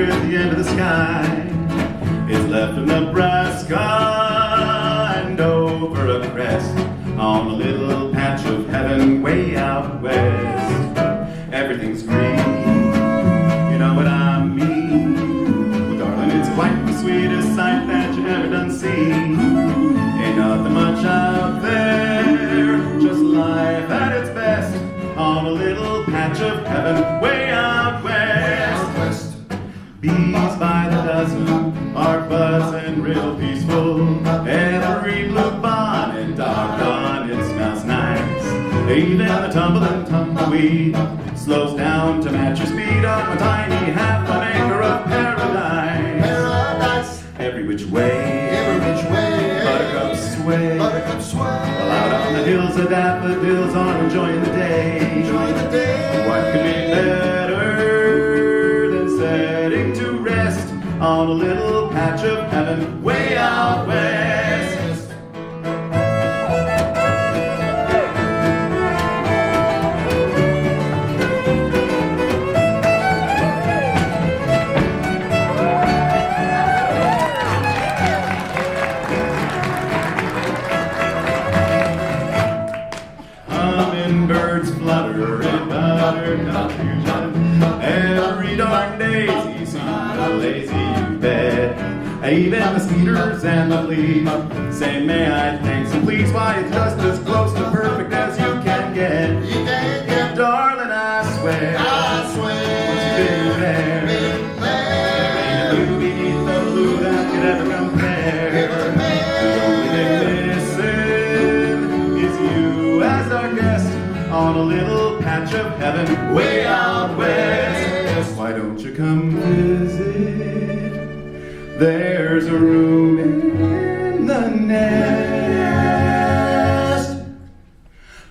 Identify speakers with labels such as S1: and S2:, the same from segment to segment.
S1: at the end of the sky. It's left of Nebraska and over a crest on a little patch of heaven way out west. Everything's green, you know what I mean. Well, darling, it's quite the sweetest sight that you ever done seen. Ain't nothing much out there, just life at its best on a little patch of heaven way out west. Bees by the dozen are buzzing real peaceful. Every blue bonnet, doggone, it smells nice. Even the tumbling tumbleweed slows down to match your speed on my tiny half an acre of paradise. Every which way, buttercups sway. While out on the hills, the daffodils are enjoying the day. What could be better than setting to rest on a little patch of heaven way out west? Hummingbirds flutter in buttercup fusion. Every dark daisy seems a lazy you bet. Even the cedars and the leaves say, may I thanks and please. Why, it's just as close to perfect as you can get. Darling, I swear, once you've been there, there ain't a blue beneath the blue that could ever compare. The only thing missing is you as our guest on a little patch of heaven way out west. Why don't you come visit? There's a room in the nest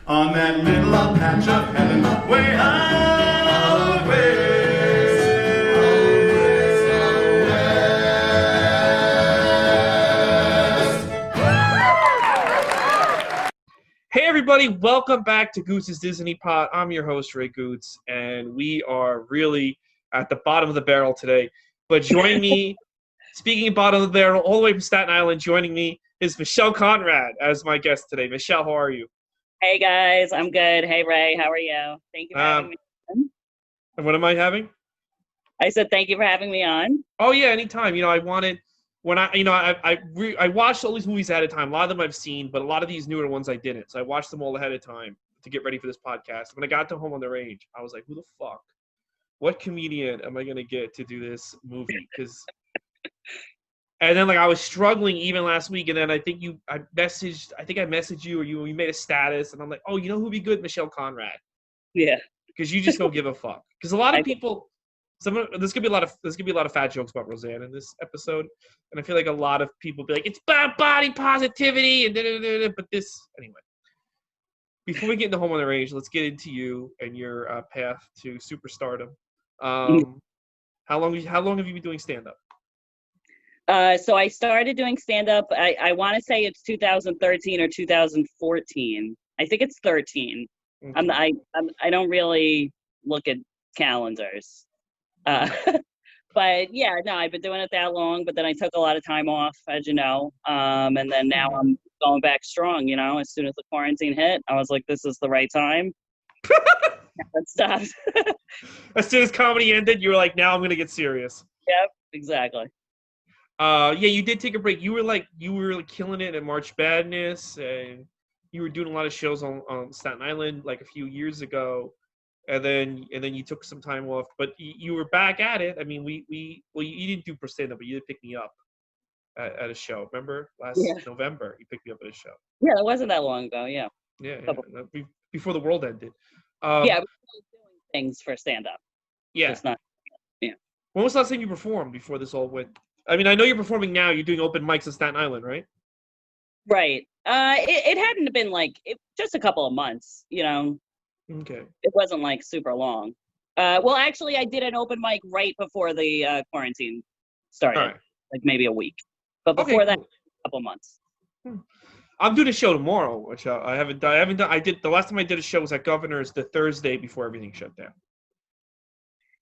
S1: on that little patch of heaven way out west.
S2: Hey everybody, welcome back to Goots' Disney Pod. I'm your host, Ray Goots, and we are really at the bottom of the barrel today. But joining me, speaking of bottom of the barrel, all the way from Staten Island, joining me is Michelle Conrad as my guest today. Michelle, how are you?
S3: Hey guys, I'm good. Hey Ray, how are you? Thank you for having me on.
S2: And what am I having?
S3: I said thank you for having me on.
S2: Oh yeah, anytime. I wanted when I watched all these movies ahead of time. A lot of them I've seen, but a lot of these newer ones I didn't. So I watched them all ahead of time to get ready for this podcast. When I got to Home on the Range, I was like, who the fuck? What comedian am I gonna get to do this movie? And then I was struggling even last week, and then I think I messaged you, or you made a status, and I'm like, oh, you know who'd be good? Michelle Conrad.
S3: Yeah.
S2: Because you just don't give a fuck. Because a lot of people, there's gonna be a lot of fat jokes about Roseanne in this episode, and I feel like a lot of people be like, it's body positivity, and but this anyway. Before we get into Home on the Range, let's get into you and your path to superstardom. How long have you been doing stand-up?
S3: So I started doing stand-up, I want to say it's 2013 or 2014. I think it's 13.
S2: Mm-hmm.
S3: I don't really look at calendars. But yeah, no, I've been doing it that long, but then I took a lot of time off, as you know. And then now I'm going back strong, as soon as the quarantine hit, I was like, this is the right time. Let's stop.
S2: As soon as comedy ended, you were like, now I'm going to get serious.
S3: Yep, exactly.
S2: Yeah, you did take a break. You were killing it at March Madness, and you were doing a lot of shows on Staten Island like a few years ago, and then you took some time off, but you were back at it. I mean, you didn't do stand-up, but you did pick me up at a show. Remember last November, you picked me up at a show.
S3: Yeah, it wasn't that long ago. Yeah.
S2: Yeah. Before the world ended.
S3: Yeah, we were doing things for stand-up.
S2: Yeah.
S3: It's not. Yeah.
S2: When was the last time you performed before this all went? I mean, I know you're performing now. You're doing open mics in Staten Island, right?
S3: Right. It hadn't been just a couple of months,
S2: Okay.
S3: It wasn't super long. Well, actually, I did an open mic right before the quarantine started,
S2: right.
S3: Maybe a week. But before that, a couple of months.
S2: I'm doing a show tomorrow, which I haven't done. The last time I did a show was at Governor's the Thursday before everything shut down.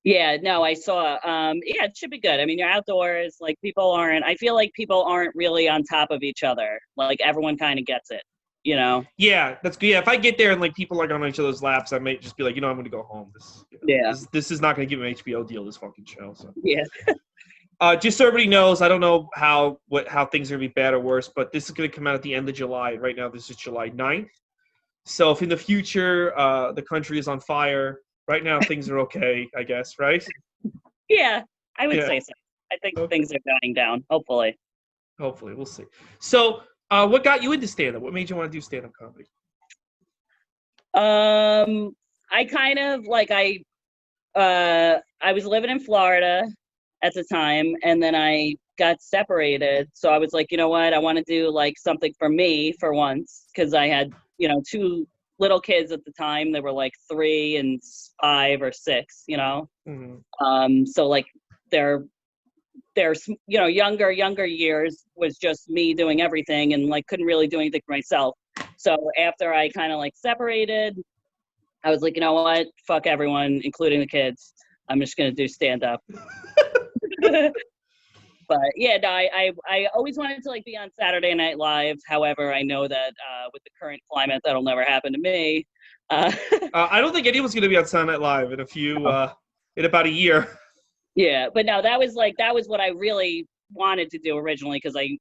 S3: Yeah, no, I saw. Yeah, it should be good. I mean, you're outdoors. Like I feel like people aren't really on top of each other. Like everyone kind of gets it, you know?
S2: Yeah, that's good. Yeah, if I get there and like people are on each other's laps, I might just be like, I'm going to go home.
S3: Yeah,
S2: This is not going to give an HBO deal. This fucking show. So,
S3: yeah.
S2: just so everybody knows, I don't know how things are going to be bad or worse, but this is going to come out at the end of July. Right now, this is July 9th. So if in the future the country is on fire, right now things are okay, I guess, right?
S3: Yeah, I would
S2: Yeah.
S3: say so. I think
S2: Okay.
S3: things are dying down, hopefully.
S2: Hopefully, we'll see. So, what got you into stand-up? What made you want to do stand-up comedy?
S3: I kind of like I was living in Florida at the time, and then I got separated. So I was like, you know what? I want to do like something for me for once, because I had, two little kids at the time. They were like 3 and 5 or 6,
S2: Mm-hmm.
S3: So like their younger years was just me doing everything, and like couldn't really do anything for myself. So after I kind of like separated, I was like, you know what? Fuck everyone, including the kids. I'm just gonna do stand up. But yeah, no, I always wanted to like be on Saturday Night Live. However, I know that with the current climate, that'll never happen to me.
S2: I don't think anyone's going to be on Saturday Night Live in about a year.
S3: Yeah, but no, that was what I really wanted to do originally, because I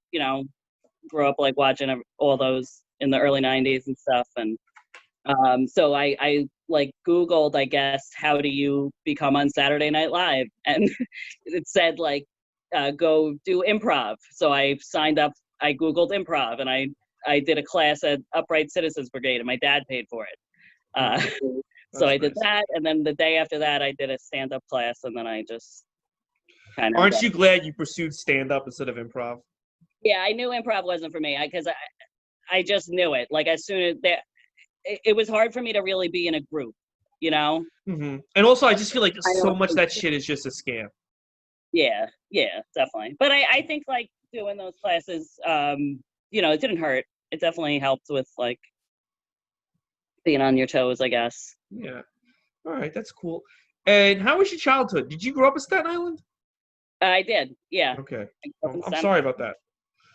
S3: grew up like watching all those in the early '90s and stuff, and so I like Googled, I guess, how do you become on Saturday Night Live, and it said like go do improv. So I signed up. I Googled improv, and I did a class at Upright Citizens Brigade, and my dad paid for it. So I did that, and then the day after that, I did a stand-up class, and then I just kind of.
S2: Aren't you glad you pursued stand-up instead of improv?
S3: Yeah, I knew improv wasn't for me, because I just knew it. Like as soon as it was hard for me to really be in a group,
S2: Mm-hmm. And also, I just feel like so much of that shit is just a scam.
S3: Yeah, definitely. But I think like doing those classes, it didn't hurt. It definitely helped with like being on your toes, I guess.
S2: Yeah. All right, that's cool. And how was your childhood? Did you grow up in Staten Island?
S3: I did, yeah.
S2: Okay.
S3: I grew up in
S2: I'm
S3: Staten-
S2: sorry about that.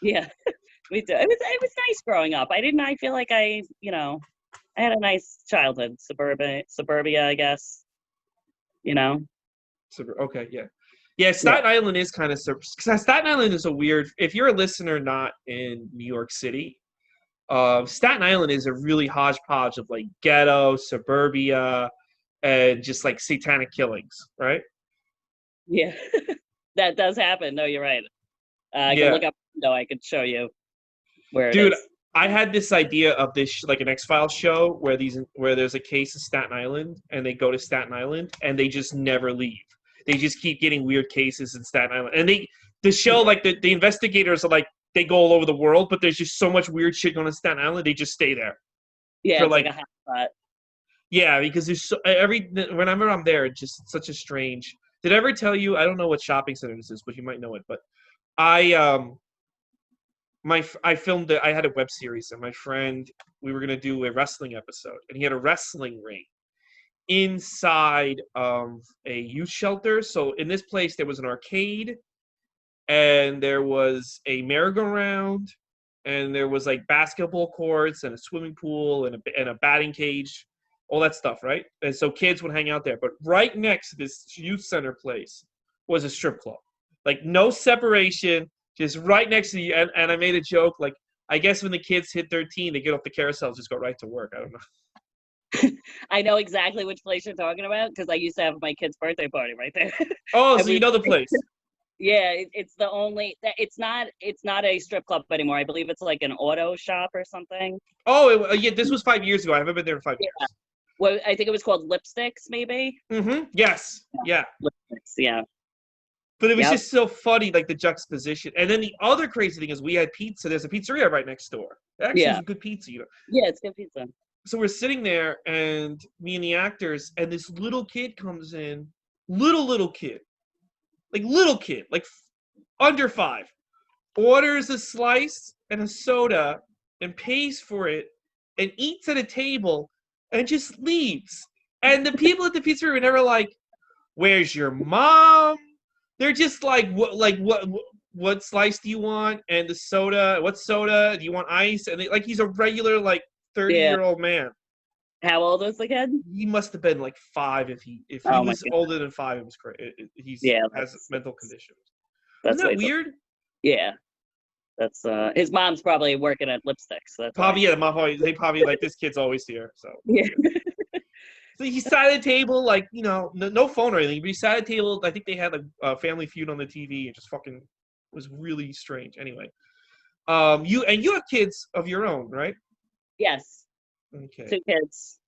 S3: Yeah, me too. It was nice growing up. I feel like I had a nice childhood, suburbia, I guess.
S2: Okay, yeah. Yeah, Staten Island is kind of Staten Island is a weird. If you're a listener not in New York City, Staten Island is a really hodgepodge of like ghetto, suburbia, and just like satanic killings, right?
S3: Yeah, that does happen. No, you're right. I can look up. No, I could show you where it is.
S2: I had this idea of this like an X-Files show where there's a case in Staten Island, and they go to Staten Island and they just never leave. They just keep getting weird cases in Staten Island, and the show like the investigators are like they go all over the world, but there's just so much weird shit going on in Staten Island, they just stay there.
S3: Yeah, it's like a hot spot.
S2: Yeah, because there's whenever I'm there, it's just such a strange. Did I ever tell you? I don't know what shopping center this is, but you might know it. But I filmed it. I had a web series, and my friend, we were gonna do a wrestling episode, and he had a wrestling ring inside of a youth shelter. So in this place, there was an arcade, and there was a merry-go-round, and there was like basketball courts and a swimming pool and a batting cage, all that stuff, right? And so kids would hang out there. But right next to this youth center place was a strip club, like no separation. Just right next to you, and I made a joke, like, I guess when the kids hit 13, they get off the carousel, just go right to work. I don't know.
S3: I know exactly which place you're talking about, because I used to have my kid's birthday party right there.
S2: Oh, so you know the place.
S3: Yeah, it's the only. It's not a strip club anymore. I believe it's like an auto shop or something.
S2: Oh, yeah, this was 5 years ago. I haven't been there in 5 years.
S3: Well, I think it was called Lipsticks, maybe.
S2: Mm-hmm. Yes. Yeah.
S3: Lipsticks, yeah.
S2: But it was just so funny, like the juxtaposition. And then the other crazy thing is we had pizza. There's a pizzeria right next door. Actually, it's a good pizza,
S3: Yeah, it's good pizza.
S2: So we're sitting there, and me and the actors, and this little kid comes in, little kid, like under 5, orders a slice and a soda and pays for it and eats at a table and just leaves. And the people at the pizzeria were never like, Where's your mom? They're just like, what slice do you want? And the soda, what soda? Do you want ice? And like he's a regular like 30-year-old man.
S3: How old was the kid?
S2: He must have been like 5 if he
S3: Oh my
S2: was
S3: God.
S2: older than 5. It was crazy. He's has mental conditions.
S3: That's
S2: Isn't that weird?
S3: Yeah. That's his mom's probably working at lipsticks. So that's
S2: Probably they probably like this kid's always here. So
S3: yeah.
S2: So he sat at a table, like, you know, no phone or anything, but he sat at a table. I think they had a Family Feud on the TV and just fucking was really strange. Anyway, you have kids of your own, right?
S3: Yes.
S2: Okay.
S3: 2 kids.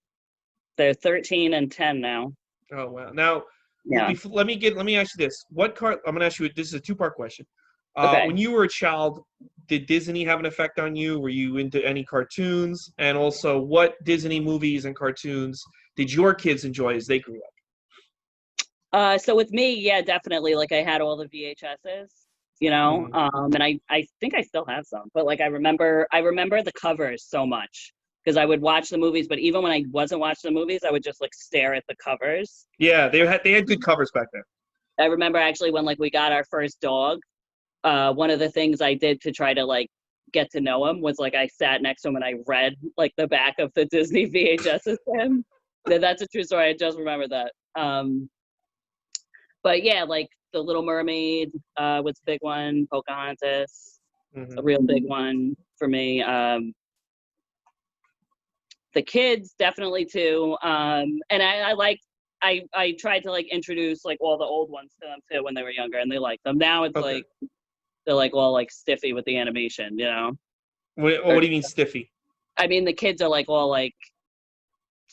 S3: They're 13 and 10 now.
S2: Oh wow. Now,
S3: Yeah.
S2: let me ask you this. I'm gonna ask you. This is a 2-part question.
S3: Okay.
S2: When you were a child, did Disney have an effect on you? Were you into any cartoons? And also, what Disney movies and cartoons did your kids enjoy as they grew up?
S3: So with me, yeah, definitely. Like I had all the VHSs, you know, and I think I still have some. But like I remember the covers so much because I would watch the movies. But even when I wasn't watching the movies, I would just like stare at the covers.
S2: Yeah, they had good covers back then.
S3: I remember actually when like we got our first dog. One of the things I did to try to like get to know him was like I sat next to him and I read like the back of the Disney VHSs to him. That's a true story. I just remember that. But yeah, like The Little Mermaid was a big one. Pocahontas, a real big one for me. The kids definitely too. And I tried to like introduce like all the old ones to them too when they were younger, and they liked them. Now it's like they're like all like stiffy with the animation, you know.
S2: What do you mean stiffy?
S3: I mean the kids are like all like.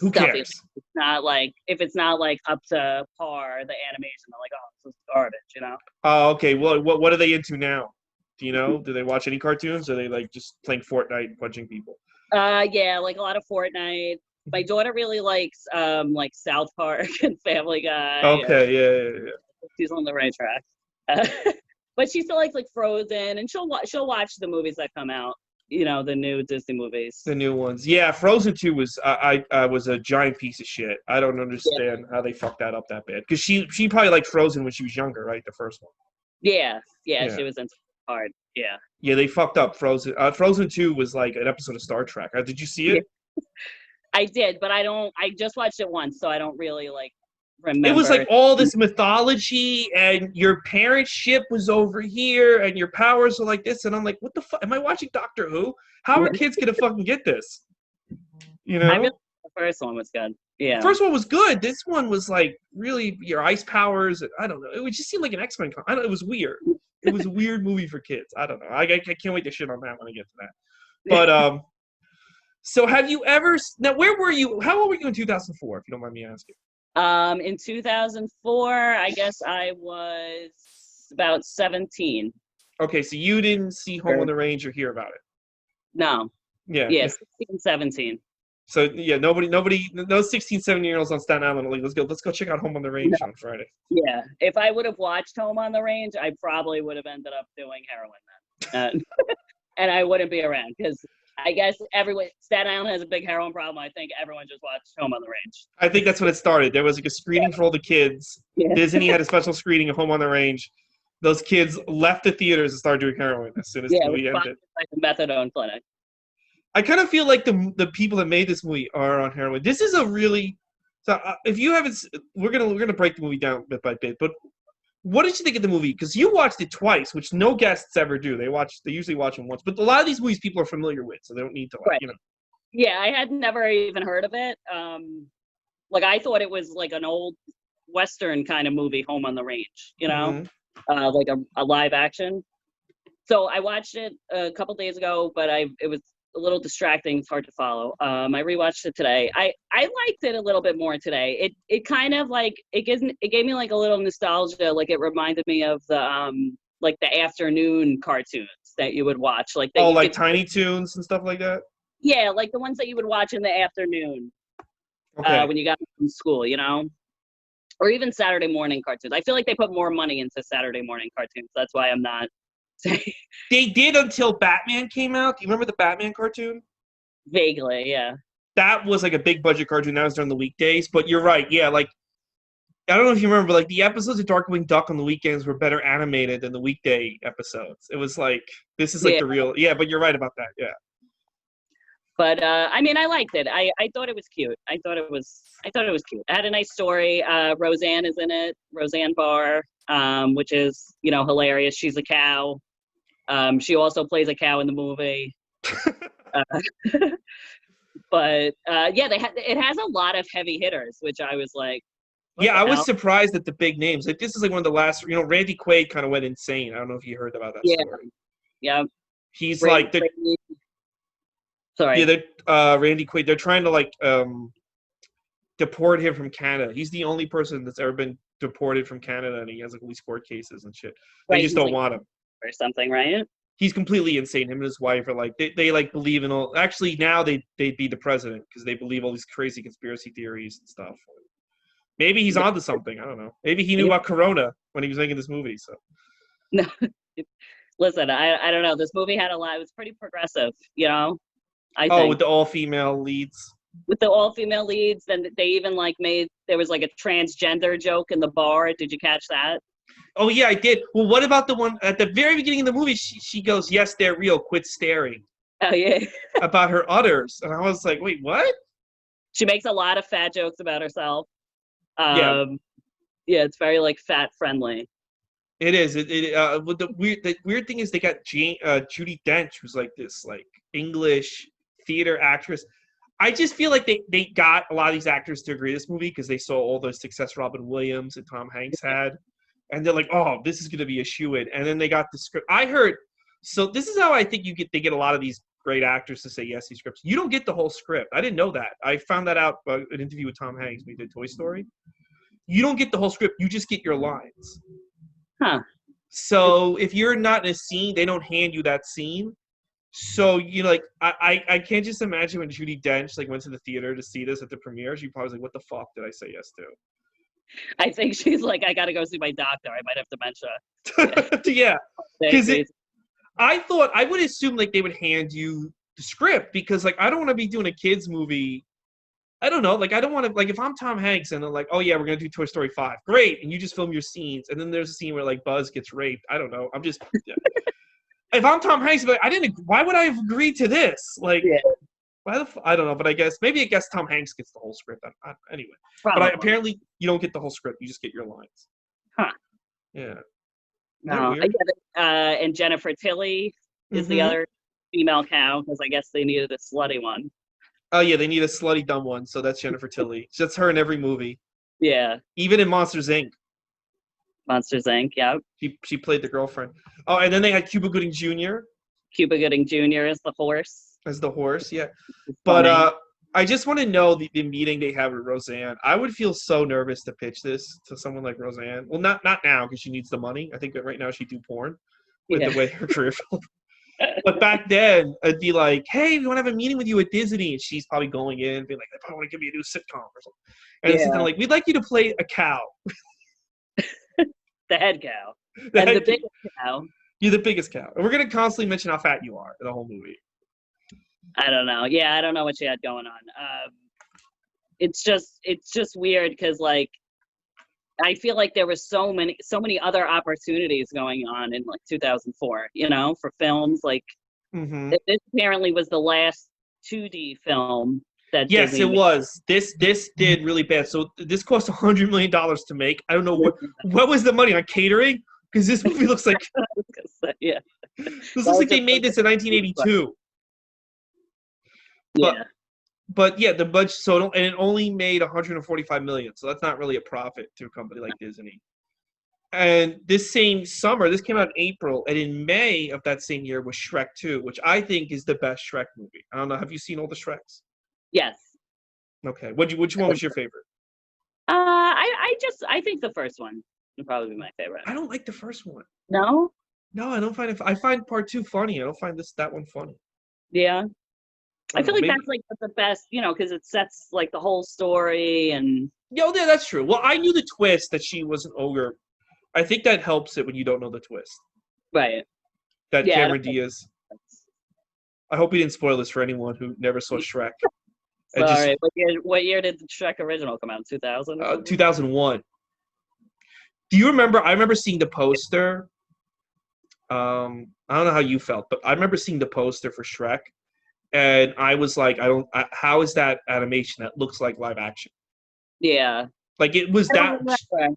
S2: Who cares?
S3: It's not like if it's not like up to par, the animation, they're like, oh, this is garbage, you know.
S2: Oh, okay. Well, what are they into now? Do you know? Do they watch any cartoons? Or are they like just playing Fortnite and punching people?
S3: Yeah, like a lot of Fortnite. My daughter really likes like South Park and Family Guy.
S2: Okay, yeah.
S3: She's on the right track. But she still likes like Frozen, and she'll watch the movies that come out. You know, the new Disney movies.
S2: The new ones. Yeah, Frozen 2 was I was a giant piece of shit. I don't understand how they fucked that up that bad. Because she probably liked Frozen when she was younger, right? The first one.
S3: Yeah, she was into hard. Yeah.
S2: Yeah, they fucked up Frozen. Frozen 2 was like an episode of Star Trek. Did you see it?
S3: Yeah. I did, but I just watched it once, so I don't really like remember.
S2: It was like all this mythology, and your parents' ship was over here, and your powers are like this, and I'm like, what the fuck? Am I watching Doctor Who? How are kids gonna fucking get this? You know?
S3: I really the first one was good. Yeah.
S2: The first one was good. This one was like really your ice powers. I don't know. It just seemed like an X-Men. It was weird. It was a weird movie for kids. I don't know. I can't wait to shit on that when I get to that. But so have you ever? Now, where were you? How old were you in 2004? If you don't mind me asking.
S3: In 2004, I guess I was about 17.
S2: Okay, so you didn't see Home on the Range or hear about it?
S3: No.
S2: Yeah.
S3: 16, 17.
S2: So yeah, nobody, no 16, 17-year-olds on Staten Island. Like, let's go check out Home on the Range on Friday.
S3: Yeah, if I would have watched Home on the Range, I probably would have ended up doing heroin then, and I wouldn't be around because I guess Staten Island has a big heroin problem. I think everyone just watched Home on the Range.
S2: I think that's when it started. There was like a screening for all the kids. Yeah. Disney had a special screening of Home on the Range. Those kids left the theaters and started doing heroin as soon as the movie ended.
S3: Like a methadone clinic.
S2: I kind of feel like the people that made this movie are on heroin. This is a really if you haven't, we're gonna break the movie down bit by bit. But what did you think of the movie? Because you watched it twice, which no guests ever do. They usually watch them once. But a lot of these movies people are familiar with, so they don't need to you know.
S3: Yeah, I had never even heard of it. Like I thought it was like an old Western kind of movie, Home on the Range. You know, like a live action. So I watched it a couple days ago, but it was a little distracting. It's hard to follow. I rewatched it today. I liked it a little bit more today. It kind of like it gave me like a little nostalgia. Like it reminded me of the like the afternoon cartoons that you would watch. Like
S2: like Tiny Toons and stuff like that.
S3: Yeah, like the ones that you would watch in the afternoon when you got from school, you know, or even Saturday morning cartoons. I feel like they put more money into Saturday morning cartoons. That's why I'm not.
S2: They did until Batman came out. Do you remember the Batman cartoon?
S3: Vaguely, yeah.
S2: That was like a big budget cartoon. That was during the weekdays. But you're right. Yeah, like I don't know if you remember, but like the episodes of Darkwing Duck on the weekends were better animated than the weekday episodes. It was like this is like
S3: Yeah.
S2: the real. Yeah, but you're right about that. Yeah.
S3: But I mean, I liked it. I thought it was cute. I thought it was cute. It had a nice story. Roseanne is in it. Roseanne Barr, which is hilarious. She's a cow. She also plays a cow in the movie. Uh, but yeah, it has a lot of heavy hitters, which I was like, what
S2: Yeah,
S3: the
S2: I was
S3: hell?
S2: surprised at the big names. Like this is like one of the last. Randy Quaid kind of went insane. I don't know if you heard about that
S3: Yeah,
S2: story.
S3: yeah.
S2: He's
S3: Randy
S2: like the
S3: Quaid- Sorry.
S2: yeah, they're Randy Quaid. They're trying to like deport him from Canada. He's the only person that's ever been deported from Canada, and he has like all these court cases and shit. They
S3: Right,
S2: just
S3: he's
S2: don't
S3: like
S2: want him.
S3: or something, right?
S2: He's completely insane. Him and his wife are like they like believe in all. Actually, now they'd be the president because they believe all these crazy conspiracy theories and stuff. Maybe he's onto something. I don't know. Maybe he knew about Corona when he was making this movie. So
S3: No. Listen, I don't know. This movie had a lot. It was pretty progressive, I think.
S2: with the all-female leads.
S3: With the all-female leads, then they even like there was like a transgender joke in the bar. Did you catch that?
S2: Oh yeah, I did. Well, what about the one at the very beginning of the movie? She goes, "Yes, they're real. Quit staring."
S3: Oh yeah.
S2: About her udders, and I was like, "Wait, what?"
S3: She makes a lot of fat jokes about herself.
S2: Yeah.
S3: Yeah, it's very like fat friendly.
S2: It is. But the weird thing is they got Judi Dench, who's like this like English theater actress. I just feel like they got a lot of these actors to agree to this movie because they saw all the success Robin Williams and Tom Hanks had. And they're like, oh, this is going to be a shoo-in. And then they got the script. I heard, so this is how I think they get a lot of these great actors to say yes to these scripts. You don't get the whole script. I didn't know that. I found that out an interview with Tom Hanks when he did Toy Story. You don't get the whole script. You just get your lines.
S3: Huh.
S2: So if you're not in a scene, they don't hand you that scene. So I can't just imagine when Judi Dench like went to the theater to see this at the premiere. She probably was like, "What the fuck did I say yes to?"
S3: I think she's like, I gotta go see my doctor. I might have dementia.
S2: Yeah, because I would assume like they would hand you the script because like I don't want to be doing a kids movie. I don't know, like I don't want to like if I'm Tom Hanks and they're like, oh yeah, we're gonna do Toy Story 5, great, and you just film your scenes, and then there's a scene where like Buzz gets raped. I don't know. I'm just if I'm Tom Hanks, I'm like I didn't. Why would I have agreed to this? Like.
S3: Yeah.
S2: I don't know, but I guess Tom Hanks gets the whole script. Anyway,
S3: Probably.
S2: but apparently you don't get the whole script. You just get your lines.
S3: Huh.
S2: Yeah.
S3: No, I get it. And Jennifer Tilly is the other female cow because I guess they needed a slutty one.
S2: Oh yeah, they need a slutty dumb one, so that's Jennifer Tilly. That's her in every movie.
S3: Yeah.
S2: Even in Monsters Inc.
S3: Monsters Inc. Yeah.
S2: She played the girlfriend. Oh, and then they had Cuba Gooding Jr.
S3: Cuba Gooding Jr. is the horse.
S2: As the horse, yeah. But I just want to know the meeting they have with Roseanne. I would feel so nervous to pitch this to someone like Roseanne. Well, not now because she needs the money. I think that right now she'd do porn with the way her career. But back then, it'd be like, hey, we want to have a meeting with you at Disney. And she's probably going in, being like, they probably want to give me a new sitcom or something. And it's something like, we'd like you to play a cow.
S3: The head cow. The biggest cow.
S2: You're the biggest cow. And we're going to constantly mention how fat you are in the whole movie.
S3: I don't know. Yeah, I don't know what she had going on. It's just weird because like I feel like there was so many other opportunities going on in like 2004, for films. Like this apparently was the last 2D film that
S2: yes,
S3: Disney
S2: it was. This did really bad. So this cost $100 million to make. I don't know what was the money on catering because this movie looks like
S3: yeah.
S2: This looks like they made this in 1982.
S3: Yeah.
S2: But yeah, the budget and it only made $145 million, so that's not really a profit to a company like Disney. And this same summer, this came out in April, and in May of that same year was Shrek 2, which I think is the best Shrek movie. I don't know, have you seen all the Shreks?
S3: Yes.
S2: Okay, which one was your favorite?
S3: I think the first one would probably be my favorite.
S2: I don't like the first one.
S3: No,
S2: I don't find it. I find part 2 funny. I don't find that one funny.
S3: Yeah. I feel like that's like the best, because it sets like the whole story and.
S2: Yeah, that's true. Well, I knew the twist that she was an ogre. I think that helps it when you don't know the twist.
S3: Right.
S2: That Cameron Diaz. I hope we didn't spoil this for anyone who never saw Shrek.
S3: Sorry. What year did the Shrek original come out? 2000?
S2: 2001. Do you remember? I remember seeing the poster. I don't know how you felt, but I remember seeing the poster for Shrek, and I was like, how is that animation that looks like live action?
S3: Yeah.
S2: Like it was
S3: I
S2: that.
S3: don't remember.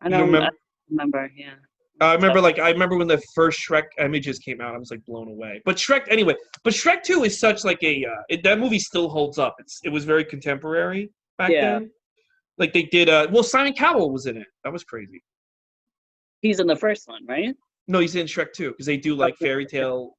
S3: I
S2: You
S3: don't
S2: remember?
S3: remember. Yeah.
S2: I remember when the first Shrek images came out, I was like blown away. But Shrek 2 is such like that movie still holds up. It was very contemporary back
S3: Yeah.
S2: then. Like they did Simon Cowell was in it. That was crazy.
S3: He's in the first one, right?
S2: No, he's in Shrek 2 because they do like fairy tale.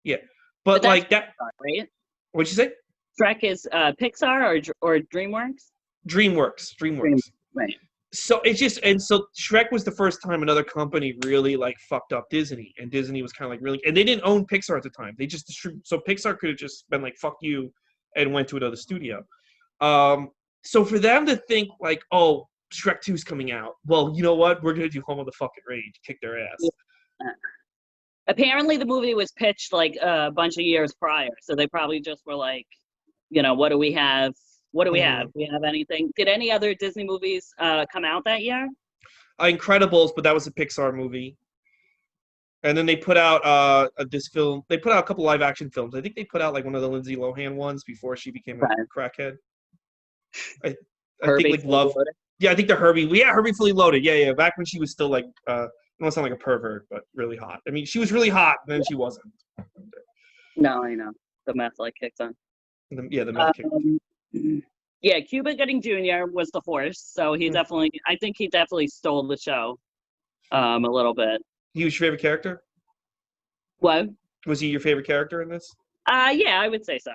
S2: Yeah.
S3: But
S2: But like
S3: that's
S2: that
S3: Pixar, right?
S2: what'd you say?
S3: Shrek is Pixar or DreamWorks?
S2: DreamWorks.
S3: Right.
S2: So it's just so Shrek was the first time another company really like fucked up Disney, and Disney was kind of like really, and they didn't own Pixar at the time. They just distributed, so Pixar could have just been like fuck you and went to another studio. So for them to think like, oh, Shrek 2 is coming out, well, you know what? We're gonna do Home of the Fucking Rage, kick their ass.
S3: Yeah. Apparently, the movie was pitched like a bunch of years prior, so they probably just were like, what do we have? What do we have? Do we have anything? Did any other Disney movies come out that year?
S2: Incredibles, but that was a Pixar movie. And then they put out this film. They put out a couple live action films. I think they put out like one of the Lindsay Lohan ones before she became a crackhead. I think like Love.
S3: Loaded.
S2: Yeah, I think the Herbie. Yeah, Herbie Fully Loaded. Yeah. Back when she was still like, I don't sound like a pervert, but really hot. I mean, she was really hot, and then she wasn't.
S3: No, I know the meth like kicks on.
S2: The meth kicked.
S3: Yeah, Cuba Gooding Jr. was the horse, so I think he definitely stole the show, a little bit.
S2: He was your favorite character?
S3: What?
S2: Was he your favorite character in this?
S3: Yeah, I would say so.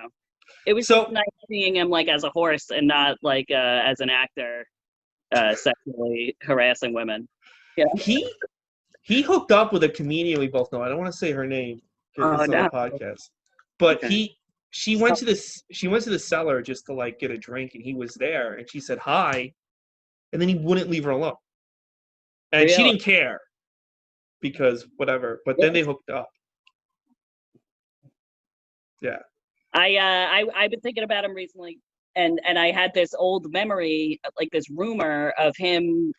S3: It was so nice seeing him like as a horse and not like as an actor, sexually harassing women. Yeah.
S2: He hooked up with a comedian we both know. I don't want to say her name because it's on a podcast, but she went to the cellar just to like get a drink, and he was there, and she said hi, and then he wouldn't leave her alone, and she didn't care because whatever. But then they hooked up. Yeah.
S3: I've been thinking about him recently, and I had this old memory, like this rumor of him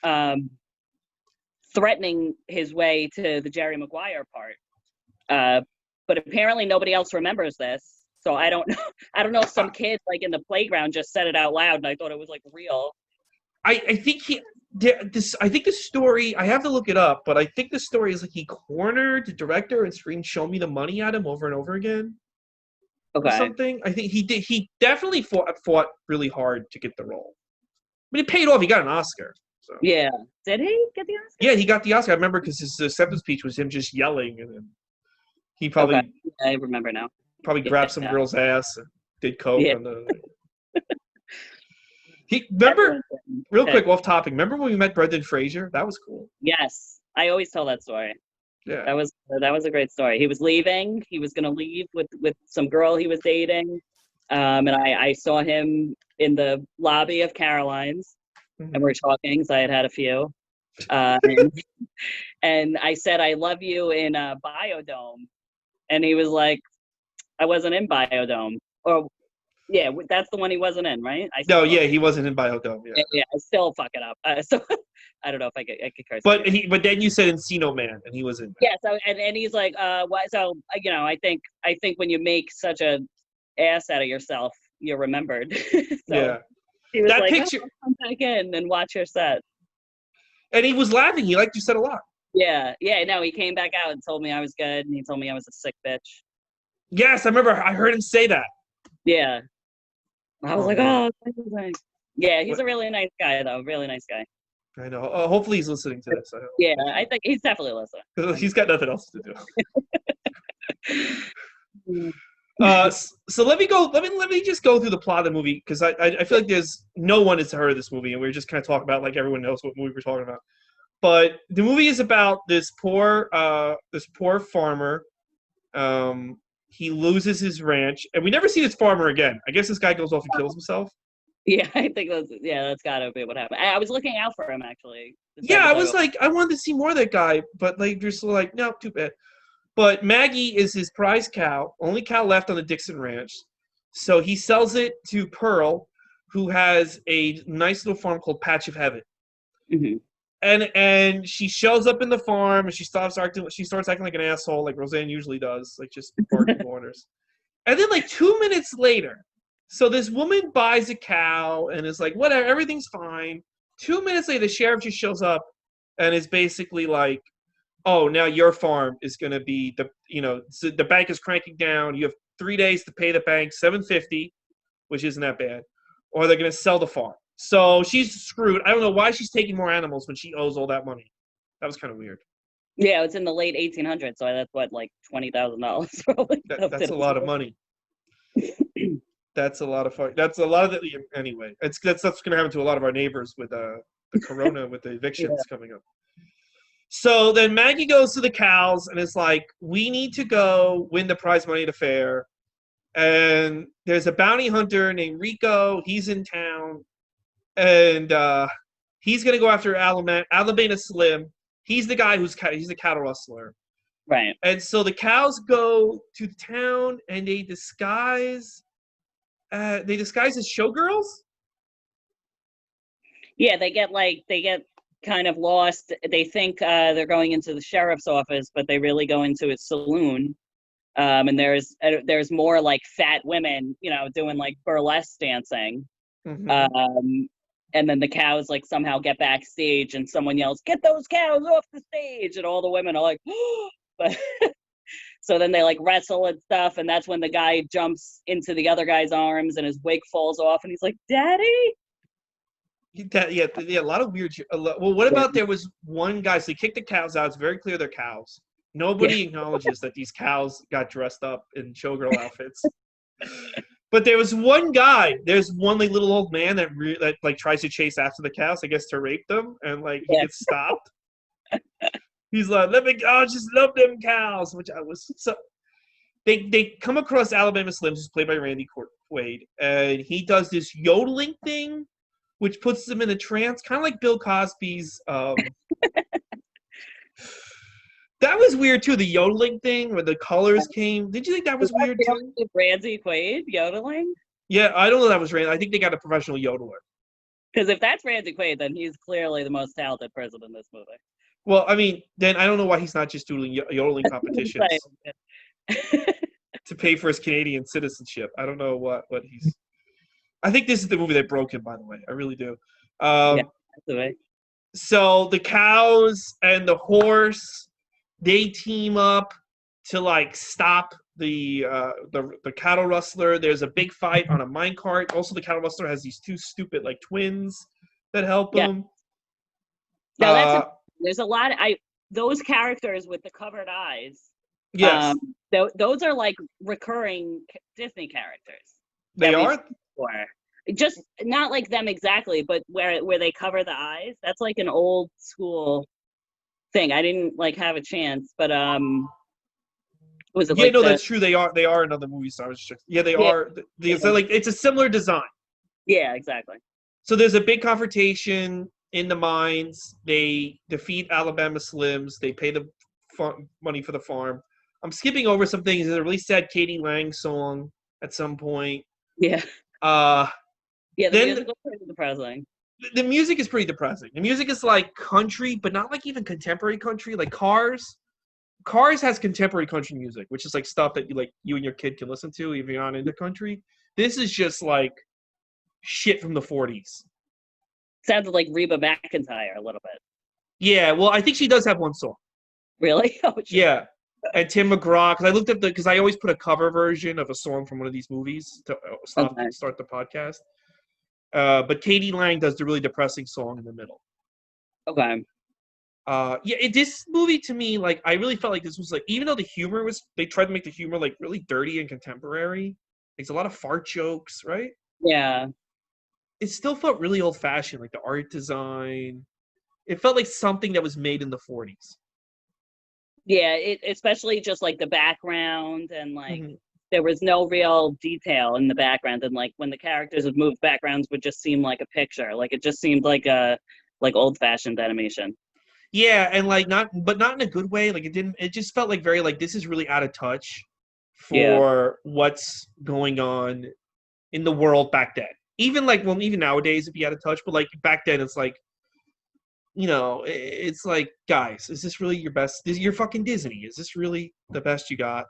S3: threatening his way to the Jerry Maguire part. But apparently nobody else remembers this. So I don't know. I don't know if some kid like in the playground just said it out loud, and I thought it was like real.
S2: I think I think the story. I have to look it up, but I think the story is like he cornered the director and screamed "Show me the money" at him over and over again.
S3: Okay.
S2: Or something. I think he did. He definitely fought really hard to get the role. But it paid off. He got an Oscar. So.
S3: Yeah. Did he get the Oscar?
S2: Yeah, he got the Oscar. I remember because his acceptance speech was him just yelling, and then he probably.
S3: Okay. I remember now.
S2: Probably grabbed some girl's ass and did coke.
S3: Yeah.
S2: Real quick off topic. Remember when we met Brendan Fraser? That was cool.
S3: Yes, I always tell that story.
S2: Yeah,
S3: that was a great story. He was leaving. He was gonna leave with some girl he was dating, and I saw him in the lobby of Caroline's, and we're talking. So I had a few, and I said I love you in Biodome, and he was like, I wasn't in Biodome, or yeah, that's the one he wasn't in, right?
S2: He wasn't in Biodome.
S3: Yeah, I still fuck it up. So I don't know if I could curse.
S2: But then you said Encino Man, and he was in.
S3: Yeah. So and he's like, what? So I think when you make such a ass out of yourself, you're remembered. So he was like, picture. Oh, come back in and watch your set.
S2: And he was laughing. He liked your set a lot.
S3: Yeah. No, he came back out and told me I was good, and he told me I was a sick bitch.
S2: Yes, I remember. I heard him say that.
S3: Yeah. I was like, oh, yeah, he's a really nice guy, though. Really nice guy.
S2: I know. Hopefully he's listening to this.
S3: Yeah, I think he's definitely listening.
S2: He's got nothing else to do. So let me just go through the plot of the movie, because I feel like there's no one has heard of this movie, and we're just kind of talking about like everyone knows what movie we're talking about. But the movie is about this poor farmer. He loses his ranch, and we never see this farmer again. I guess this guy goes off and kills himself.
S3: Yeah, I think that's gotta be what happened. I was looking out for him, actually.
S2: I was like, I wanted to see more of that guy, but like, just like, no, too bad. But Maggie is his prize cow, only cow left on the Dixon Ranch. So he sells it to Pearl, who has a nice little farm called Patch of Heaven.
S3: Mhm.
S2: And she shows up in the farm and she starts acting like an asshole, like Roseanne usually does, like just barking orders. And then like 2 minutes later, so this woman buys a cow and is like, whatever, everything's fine. 2 minutes later, the sheriff just shows up and is basically like, oh, now your farm is gonna be so the bank is cranking down. You have 3 days to pay the bank $750, which isn't that bad, or they're gonna sell the farm. So she's screwed. I don't know why she's taking more animals when she owes all that money. That was kind of weird.
S3: Yeah, it's in the late 1800s, so that's what, like $20,000 probably.
S2: That's a lot of money. That's a lot of fun. That's a lot of the anyway. That's going to happen to a lot of our neighbors with the corona with the evictions coming up. So then Maggie goes to the cows and is like, "We need to go win the prize money at a fair." And there's a bounty hunter named Rico. He's in town, and he's going to go after Alabama Slim. He's the guy he's a cattle rustler.
S3: Right.
S2: And so the cows go to town and they disguise as showgirls.
S3: Yeah, they get kind of lost. They think they're going into the sheriff's office, but they really go into a saloon. And there's more like fat women, doing like burlesque dancing.
S2: Mm-hmm.
S3: And then the cows like somehow get backstage and someone yells, "Get those cows off the stage!" And all the women are like, "Oh!" But so then they like wrestle and stuff, and that's when the guy jumps into the other guy's arms and his wig falls off, and he's like, "Daddy!"
S2: Yeah, a lot of weird. Well, what about there was one guy? So he kicked the cows out. It's very clear they're cows. Nobody acknowledges that these cows got dressed up in showgirl outfits. But there was one guy. There's one like little old man that like tries to chase after the cows, I guess, to rape them, and like he gets stopped. He's like, I just love them cows, which I was so. They come across Alabama Slim, who's played by Randy Quaid, and he does this yodeling thing, which puts them in a trance, kind of like Bill Cosby's. That was weird too. The yodeling thing, where the colors came. Did you think that was weird too?
S3: Randy Quaid yodeling?
S2: Yeah, I don't know. That was Randy. I think they got a professional yodeler.
S3: Because if that's Randy Quaid, then he's clearly the most talented person in this movie.
S2: Well, I mean, then I don't know why he's not just doing yodeling competitions to pay for his Canadian citizenship. I don't know what he's. I think this is the movie that broke him. By the way, I really do.
S3: Yeah, that's the way.
S2: So the cows and the horse. They team up to like stop the cattle rustler. There's a big fight on a minecart. Also, the cattle rustler has these two stupid like twins that help him.
S3: No, there's a lot. Those characters with the covered eyes.
S2: Yes,
S3: those are like recurring Disney characters.
S2: They are.
S3: Just not like them exactly, but where they cover the eyes. That's like an old school thing. I didn't like have a chance, but was it?
S2: Yeah, like no, that's true. They are in other movies. So I was just they are. So like it's a similar design.
S3: Yeah, exactly.
S2: So there's a big confrontation in the mines. They defeat Alabama Slims. They pay the money for the farm. I'm skipping over some things. There's a really sad Katie Lang song at some point.
S3: Yeah. Yeah. The music was pretty depressing.
S2: The music is pretty depressing. The music is like country, but not like even contemporary country. Like Cars has contemporary country music, which is like stuff that you and your kid can listen to if you're not into country. This is just like shit from the 40s.
S3: Sounded like Reba McEntire a little bit.
S2: Yeah, well, I think she does have one song.
S3: Really? Oh,
S2: yeah. And Tim McGraw, because I always put a cover version of a song from one of these movies to start the podcast. But Katie Lang does the really depressing song in the middle.
S3: Okay.
S2: This movie to me, like, I really felt like this was like, even though they tried to make the humor like really dirty and contemporary. There's a lot of fart jokes, right?
S3: Yeah.
S2: It still felt really old fashioned, like the art design. It felt like something that was made in the 40s.
S3: Yeah, especially just like the background and like there was no real detail in the background, and like when the characters would move, backgrounds would just seem like a picture. Like it just seemed like a old-fashioned animation.
S2: Yeah, and like not in a good way. Like it just felt like very like this is really out of touch for what's going on in the world back then. Even nowadays it'd be out of touch, but like back then it's like it's like, guys, is this really your best? You're fucking Disney. Is this really the best you got?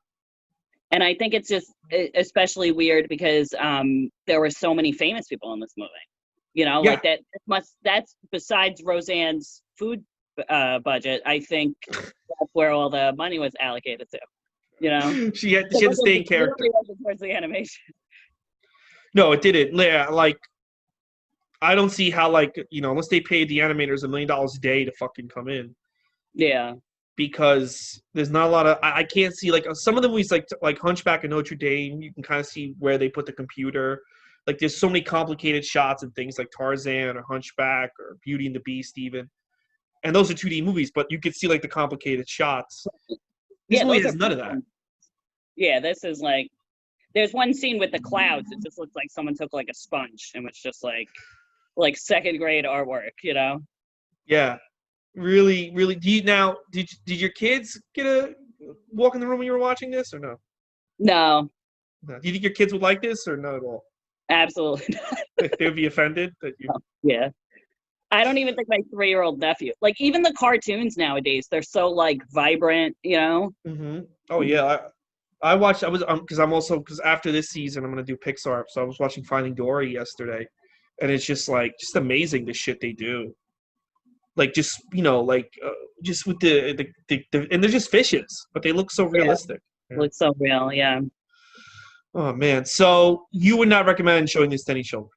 S3: And I think it's just especially weird because there were so many famous people in this movie. Like that's besides Roseanne's food budget, I think that's where all the money was allocated to.
S2: She had to stay in character.
S3: Really wasn't towards the animation.
S2: No, it didn't. Yeah, like, I don't see how, like, unless they paid the animators $1 million a day to fucking come in.
S3: Yeah.
S2: Because there's not a lot of, I can't see, like, some of the movies, like Hunchback of Notre Dame, you can kind of see where they put the computer. Like, there's so many complicated shots and things like Tarzan or Hunchback or Beauty and the Beast even. And those are 2D movies, but you could see, like, the complicated shots. This movie has none of that.
S3: Yeah, this is like, there's one scene with the clouds. It just looks like someone took, like, a sponge and was just, like second grade artwork,
S2: Yeah. Really, really. Did your kids get a walk in the room when you were watching this, or no?
S3: No.
S2: Do you think your kids would like this, or not at all?
S3: Absolutely not.
S2: They would be offended that you.
S3: Yeah. I don't even think my 3-year-old nephew, like, even the cartoons nowadays, they're so, like, vibrant,
S2: Mm-hmm. Oh yeah, I watched. Because after this season I'm gonna do Pixar, so I was watching Finding Dory yesterday, and it's just amazing the shit they do. Like, just just with the and they're just fishes, but they look so realistic.
S3: Yeah. Looks so real, yeah.
S2: Oh man, so you would not recommend showing this to any children?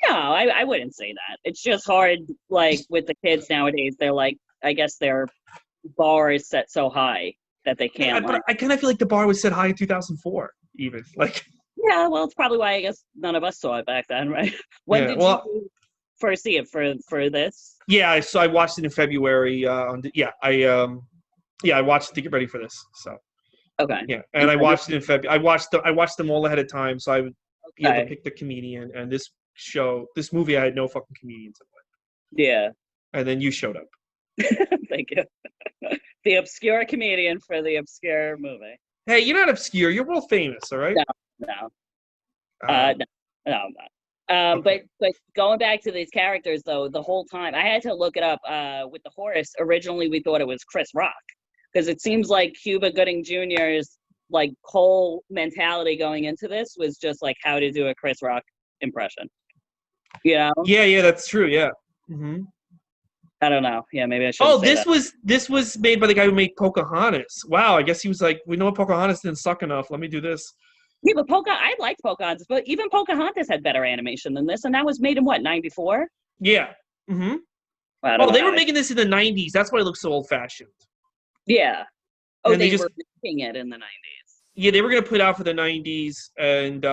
S3: No, I wouldn't say that. It's just hard, like, with the kids nowadays. They're like, I guess their bar is set so high that they can't.
S2: But I kind of feel like the bar was set high in 2004, even like.
S3: Yeah, well, it's probably why I guess none of us saw it back then, right? When did you first see it for this? Yeah,
S2: so I watched it in February. I watched it to get ready for this. So.
S3: Okay.
S2: Yeah, and I watched it in February. I watched them all ahead of time, so I would be able to pick the comedian. And this movie, I had no fucking comedians in it.
S3: Yeah.
S2: And then you showed up.
S3: Thank you. The obscure comedian for the obscure movie.
S2: Hey, you're not obscure. You're world famous, all right?
S3: No, I'm not. Okay. But going back to these characters, though, the whole time I had to look it up. With the horse, originally we thought it was Chris Rock, because it seems like Cuba Gooding Jr.'s like whole mentality going into this was just like how to do a Chris Rock impression. Yeah,
S2: that's true. Yeah. Mm-hmm.
S3: I don't know. Yeah, maybe I should.
S2: Oh, this was made by the guy who made Pocahontas. Wow, I guess he was like, we know Pocahontas didn't suck enough. Let me do this.
S3: Yeah, but I liked Pocahontas, but even Pocahontas had better animation than this, and that was made in what, 94?
S2: Yeah. Mm-hmm. They were making this in the 90s. That's why it looks so old-fashioned.
S3: Yeah. Oh, they were making it in the 90s.
S2: Yeah, they were going to put it out for the 90s, and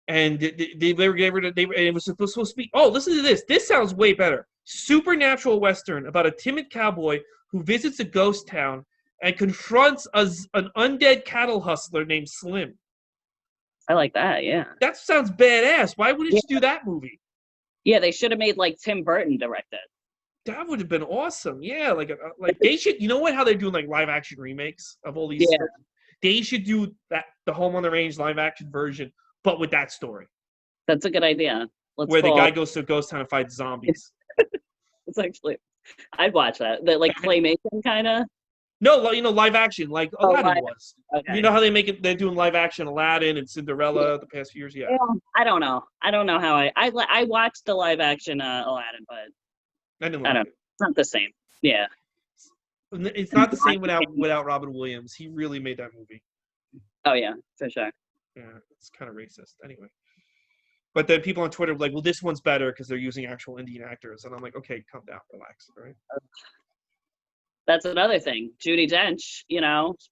S2: it was supposed to be. Oh, listen to this. This sounds way better. Supernatural Western about a timid cowboy who visits a ghost town and confronts an undead cattle hustler named Slim.
S3: I like that, yeah.
S2: That sounds badass. Why wouldn't you do that movie?
S3: Yeah, they should have made, like, Tim Burton direct it.
S2: That would have been awesome. Yeah, like they should. You know what? How they're doing like live action remakes of all these.
S3: Yeah.
S2: They should do that, the Home on the Range live action version, but with that story.
S3: That's a good idea.
S2: The guy goes to a ghost town and fights zombies.
S3: It's actually, I'd watch that. The like claymation kind of.
S2: No, live action, like Aladdin was.
S3: Okay.
S2: You know how they make it? They're doing live action Aladdin and Cinderella the past few years. Yeah.
S3: I don't know how I watched the live action Aladdin, but
S2: I didn't like it.
S3: It's not the same. Yeah.
S2: It's not the same without Robin Williams. He really made that movie.
S3: Oh yeah, for sure.
S2: Yeah, it's kind of racist. Anyway. But then people on Twitter were like, well, this one's better because they're using actual Indian actors. And I'm like, okay, calm down, relax, all right?
S3: That's another thing. Judi Dench,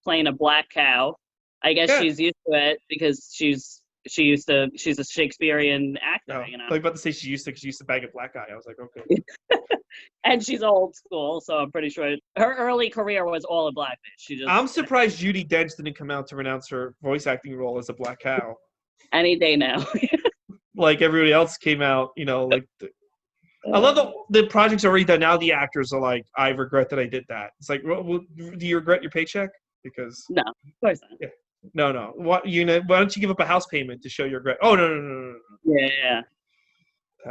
S3: playing a black cow. I guess she's used to it because she's a Shakespearean actor,
S2: I was about to say she used to bag a black guy. I was like, okay.
S3: And she's old school, so I'm pretty sure her early career was all in blackface.
S2: I'm surprised Judi Dench didn't come out to renounce her voice acting role as a black cow.
S3: Any day now.
S2: Like everybody else came out, I love the project's already done. Now the actors are like, I regret that I did that. It's like, well, do you regret your paycheck? Because
S3: no, of course not.
S2: Yeah. No. Why don't you give up a house payment to show your regret? Oh, no.
S3: Yeah.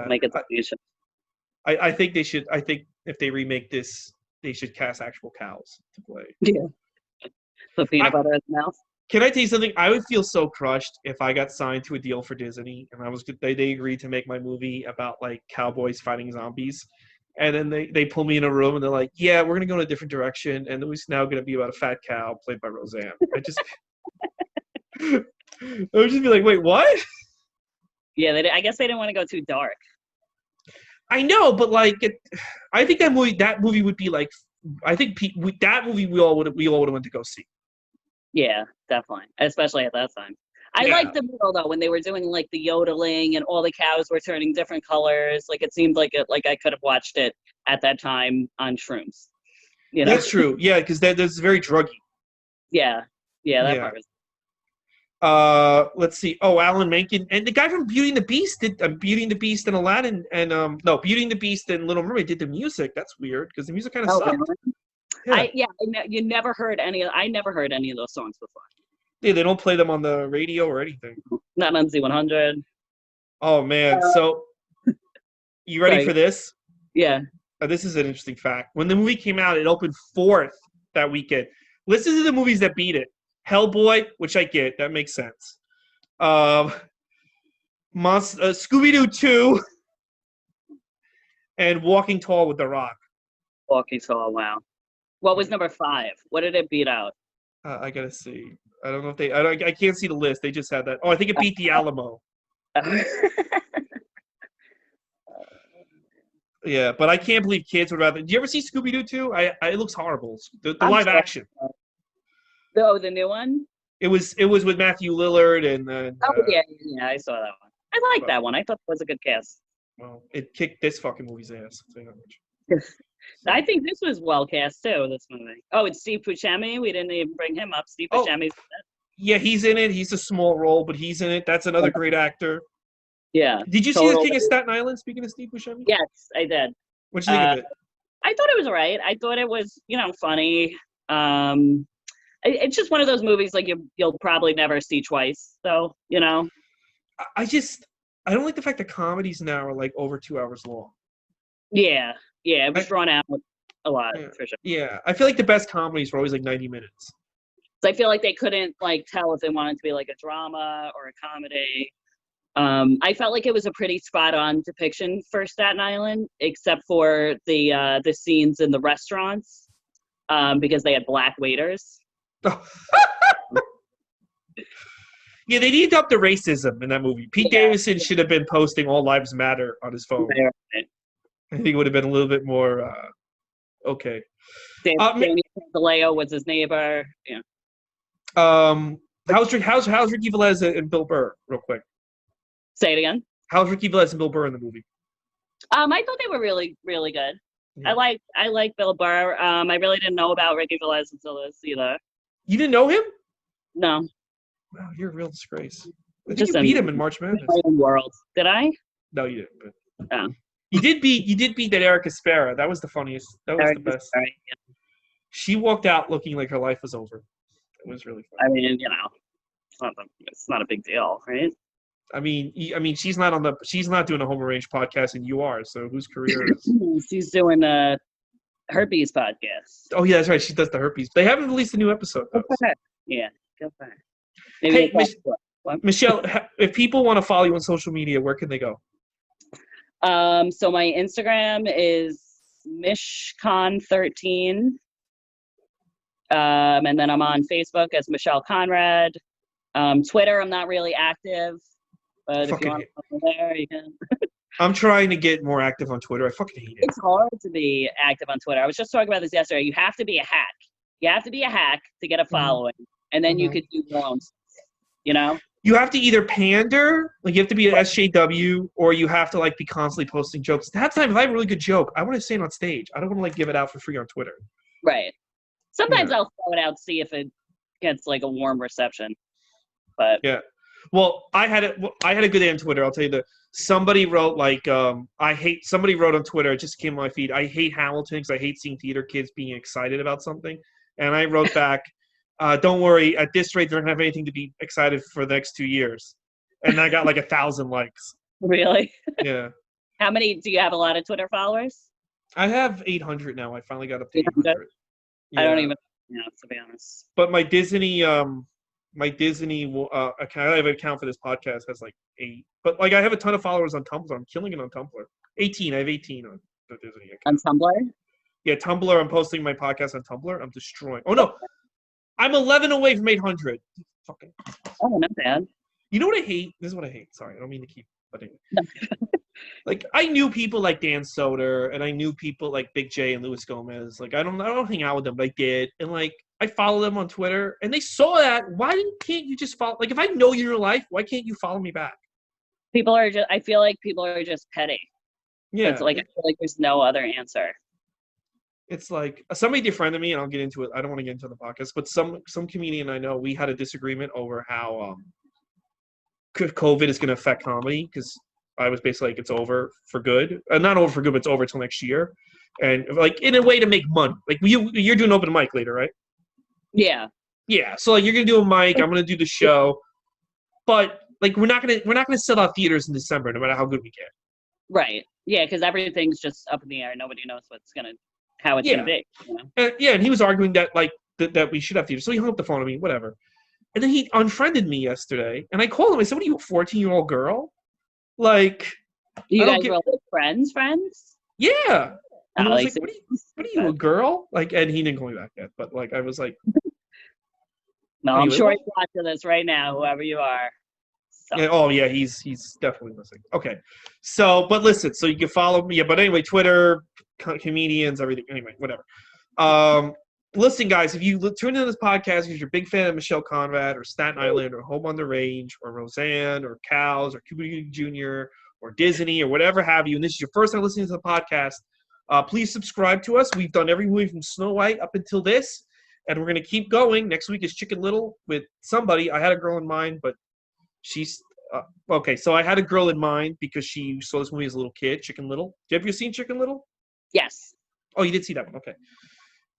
S3: Make it solution.
S2: I think they should. I think if they remake this, they should cast actual cows to play.
S3: Yeah. The peanut butter in the mouth.
S2: Can I tell you something? I would feel so crushed if I got signed to a deal for Disney and they agreed to make my movie about like cowboys fighting zombies, and then they pull me in a room and they're like, "Yeah, we're gonna go in a different direction, and it's now gonna be about a fat cow played by Roseanne." I would just be like, "Wait, what?"
S3: Yeah, I guess they didn't want to go too dark.
S2: I know, but like, I think that movie would be like, I think that movie we all would have went to go see.
S3: Yeah, definitely, especially at that time. I liked the middle though when they were doing like the yodeling and all the cows were turning different colors. Like it seemed like I could have watched it at that time on shrooms. You know?
S2: That's true. Yeah, because that's very druggy.
S3: Yeah, that part was.
S2: Let's see. Oh, Alan Menken and the guy from Beauty and the Beast did Beauty and the Beast and Aladdin and no, Beauty and the Beast and Little Mermaid did the music. That's weird because the music kind of sucked.
S3: Really? You never heard any. I never heard any of those songs before.
S2: Yeah, they don't play them on the radio or anything.
S3: Not on Z100.
S2: Oh man! So, you ready for this?
S3: Yeah.
S2: This is an interesting fact. When the movie came out, it opened 4th that weekend. Listen to the movies that beat it: Hellboy, which I get, that makes sense. Scooby-Doo 2, and Walking Tall with The Rock.
S3: Walking Tall. Wow. What was number 5? What did it beat out?
S2: I gotta see. I don't know if I can't see the list. They just had that. Oh, I think it beat The Alamo. Yeah, but I can't believe kids would rather. Did you ever see Scooby-Doo 2? It looks horrible. The live action.
S3: Oh, the new one?
S2: It was with Matthew Lillard and.
S3: Yeah, I saw that one. I like that one. I thought it was a good cast.
S2: Well, it kicked this fucking movie's ass. I'll tell you that much.
S3: I think this was well cast too. This movie. Oh, it's Steve Buscemi. We didn't even bring him up. Steve Buscemi.
S2: Yeah, he's in it. He's a small role, but he's in it. That's another great actor.
S3: Yeah.
S2: Did you see The King of Staten Island? Speaking of Steve Buscemi.
S3: Yes, I did.
S2: What'd you think of it?
S3: I thought it was alright. I thought it was, funny. It's just one of those movies like you'll probably never see twice. So
S2: I don't like the fact that comedies now are like over 2 hours long.
S3: Yeah, it was drawn out a lot for sure.
S2: Yeah, I feel like the best comedies were always like 90 minutes.
S3: So I feel like they couldn't like tell if they wanted to be like a drama or a comedy. I felt like it was a pretty spot on depiction for Staten Island, except for the scenes in the restaurants, because they had black waiters.
S2: Yeah, they needed up the racism in that movie. Pete Davidson should have been posting "All Lives Matter" on his phone. Right. I think it would have been a little bit more okay.
S3: Danny DeLeo was his neighbor. Yeah.
S2: How's Ricky Velez and Bill Burr? Real quick.
S3: Say it again.
S2: How's Ricky Velez and Bill Burr in the movie?
S3: I thought they were really, really good. Yeah. I like Bill Burr. I really didn't know about Ricky Velez until this either.
S2: You didn't know him?
S3: No.
S2: Wow, you're a real disgrace. I think you beat him in March Madness.
S3: World. Did I?
S2: No, you didn't.
S3: But...
S2: You did beat that Erica Spera. That was the funniest. That was the best.
S3: Spera, yeah.
S2: She walked out looking like her life was over. It was really funny.
S3: I mean, it's not a big deal, right?
S2: I mean, she's not doing a Home Arrange podcast, and you are. So whose career is?
S3: She's doing a herpes podcast.
S2: Oh yeah, that's right. She does the herpes. They haven't released a new episode though.
S3: Yeah, go for it.
S2: Hey, Michelle, if people want to follow you on social media, where can they go?
S3: So my Instagram is mishcon13. And then I'm on Facebook as Michelle Conrad. Twitter, I'm not really active, but if you want to follow there, you can.
S2: I'm trying to get more active on Twitter. I fucking hate it.
S3: It's hard to be active on Twitter. I was just talking about this yesterday. You have to be a hack. You have to be a hack to get a following, and then you could do your own stuff, You have to either pander, like you have to be an SJW, or you have to like be constantly posting jokes. That time, if I have a really good joke, I want to say it on stage. I don't want to like give it out for free on Twitter. Right. Sometimes I'll throw it out to see if it gets like a warm reception. But
S2: yeah. Well, I had a good day on Twitter. I'll tell you that somebody wrote somebody wrote on Twitter, it just came on my feed, I hate Hamilton because I hate seeing theater kids being excited about something. And I wrote back, don't worry, at this rate, they're going to have anything to be excited for the next 2 years. And I got like 1,000 likes.
S3: Really?
S2: Yeah.
S3: How many do you have? A lot of Twitter followers?
S2: I have 800 now. I finally got up to
S3: 800?
S2: 800.
S3: I don't
S2: Yeah.
S3: even know, to be honest.
S2: But my Disney account, I have an account for this podcast, has like 8. But like I have a ton of followers on Tumblr. I'm killing it on Tumblr. 18. I have 18 on the Disney account.
S3: On Tumblr?
S2: Yeah, Tumblr. I'm posting my podcast on Tumblr. I'm destroying. Oh no, I'm 11 away from 800. Fucking.
S3: Oh, not bad.
S2: You know what I hate? This is what I hate. Sorry, I don't mean to keep putting. Like I knew people like Dan Soder, and I knew people like Big J and Luis Gomez. Like I don't hang out with them, but I did, and like I follow them on Twitter, and they saw that. Why can't you just follow? Like if I know you in real life, why can't you follow me back?
S3: I feel like people are just petty.
S2: Yeah,
S3: It's like I feel like there's no other answer.
S2: It's like somebody defriended me, and I'll get into it. I don't want to get into the podcast, but some comedian I know, we had a disagreement over how COVID is going to affect comedy, because I was basically like, it's over for good. Not over for good, but it's over till next year. And like in a way to make money. Like you're doing open mic later, right?
S3: Yeah.
S2: Yeah. So like you're gonna do a mic, I'm gonna do the show, but like we're not gonna sell out theaters in December, no matter how good we get.
S3: Right. Yeah, because everything's just up in the air. Nobody knows how it's gonna be. You know?
S2: And he was arguing that like that we should have theaters. So he hung up the phone on me, whatever. And then he unfriended me yesterday, and I called him. I said, "What are you, a 14-year-old girl? Like,
S3: You guys were like friends?
S2: Yeah." And I was
S3: Like,
S2: like, what are you, a girl? Like, and he didn't call me back yet. But like, I was like,
S3: no,
S2: anyway,
S3: I'm sure he's watching this right now, whoever you are. So.
S2: Yeah, oh yeah, he's definitely listening. Okay, so but listen, so you can follow me. Yeah, but anyway, Twitter, comedians, everything. Anyway, whatever. Listen, guys, if you tune into this podcast because you're a big fan of Michelle Conrad or Staten Island or Home on the Range or Roseanne or Cows or Cuba Gooding Jr. or Disney or whatever have you, and this is your first time listening to the podcast, please subscribe to us. We've done every movie from Snow White up until this, and we're going to keep going. Next week is Chicken Little with somebody. I had a girl in mind, but she's okay. So I had a girl in mind because she saw this movie as a little kid, Chicken Little. Have you seen Chicken Little?
S3: Yes.
S2: Oh, you did see that one. Okay.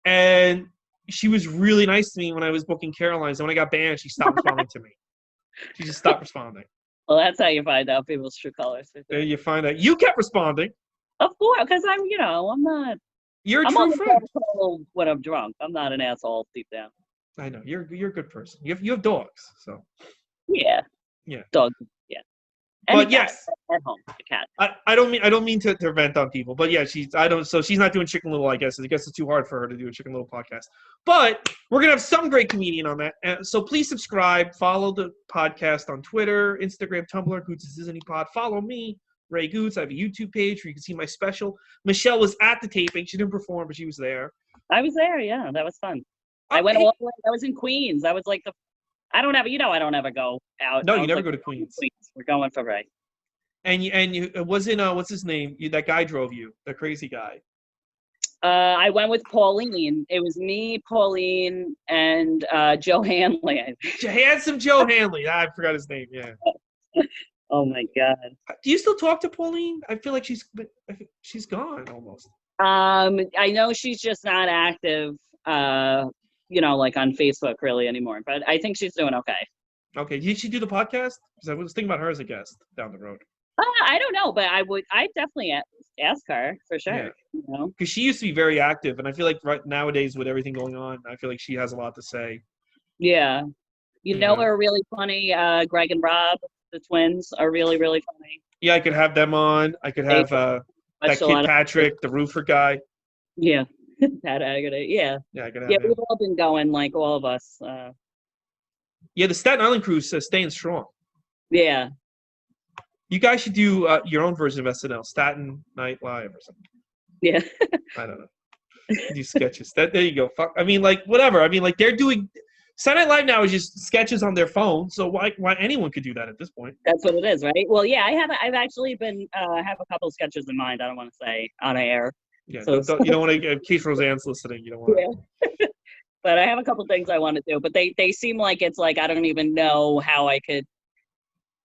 S2: And she was really nice to me when I was booking Caroline's. And when I got banned, she stopped responding to me. She just stopped responding.
S3: Well, that's how you find out people's true colors.
S2: There you find out. You kept responding.
S3: Of course, because I'm not.
S2: You're a
S3: I'm
S2: true friend.
S3: When I'm drunk, I'm not an asshole deep down.
S2: I know. You're a good person. You have dogs, so.
S3: Yeah.
S2: Yeah.
S3: Dogs. Yeah.
S2: But yes,
S3: at home, the cat.
S2: I don't mean to vent on people, but yeah, she's not doing Chicken Little. I guess it's too hard for her to do a Chicken Little podcast. But we're gonna have some great comedian on that. So please subscribe, follow the podcast on Twitter, Instagram, Tumblr, Goots' Disney Pod. Follow me, Ray Goots. I have a YouTube page where you can see my special. Michelle was at the taping. She didn't perform, but she was there.
S3: I was there. Yeah, that was fun. I went all the way. I was in Queens. I was like I don't ever go out.
S2: No, you never go to Queens.
S3: We're going for Ray.
S2: And you it wasn't what's his name? That guy drove you, the crazy guy.
S3: I went with Pauline. It was me, Pauline, and Joe Hanley.
S2: Handsome Joe Hanley. I forgot his name. Yeah.
S3: Oh my God.
S2: Do you still talk to Pauline? I feel like she's gone almost.
S3: I know she's just not active. Like on Facebook really anymore. But I think she's doing okay.
S2: Okay. Did she do the podcast? Because I was thinking about her as a guest down the road.
S3: I don't know, but I definitely ask her for sure. Yeah. You know,
S2: because she used to be very active, and I feel like right nowadays with everything going on, I feel like she has a lot to say.
S3: Yeah. You know, are really funny. Greg and Rob, the twins, are really, really funny.
S2: Yeah, I could have them on. I could have that kid Patrick, the roofer guy.
S3: Yeah. Pat Agate, yeah.
S2: Yeah, I could have
S3: him.
S2: We've
S3: all been going, like all of us.
S2: Yeah, the Staten Island crew's staying strong.
S3: Yeah.
S2: You guys should do your own version of SNL, Staten Night Live or something.
S3: Yeah.
S2: I don't know. Do sketches. There you go. I mean, like, whatever. I mean, like, they're doing Saturday Night Live now is just sketches on their phone. So why anyone could do that at this point?
S3: That's what it is, right? Well, yeah, I've actually been have a couple sketches in mind. I don't want to say on air.
S2: Yeah, so, you don't want to, in case Roseanne's listening, you don't want to.
S3: Yeah. But I have a couple things I want to do. But they seem like it's like I don't even know how I could,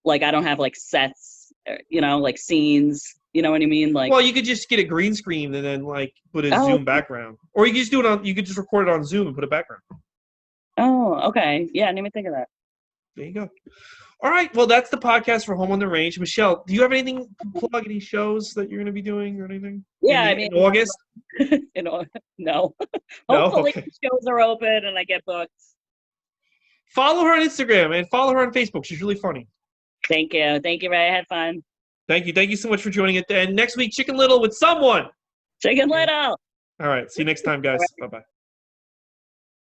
S3: like, I don't have like sets, like scenes. You know what I mean? Like,
S2: well, you could just get a green screen and then like put a Zoom background, or you could just do it on. You could just record it on Zoom and put a background.
S3: Oh, okay. Yeah, I didn't even think of that.
S2: There you go. All right. Well, that's the podcast for Home on the Range. Michelle, do you have anything to plug? Any shows that you're going to be doing or anything?
S3: Yeah,
S2: in August?
S3: No.
S2: No?
S3: Hopefully
S2: Okay.
S3: the shows are open and I get booked.
S2: Follow her on Instagram and follow her on Facebook. She's really funny.
S3: Thank you. Thank you, Ray. I had fun.
S2: Thank you. Thank you so much for joining it. And next week, Chicken Little with someone.
S3: Chicken Little.
S2: All right. See you next time, guys. Bye-bye.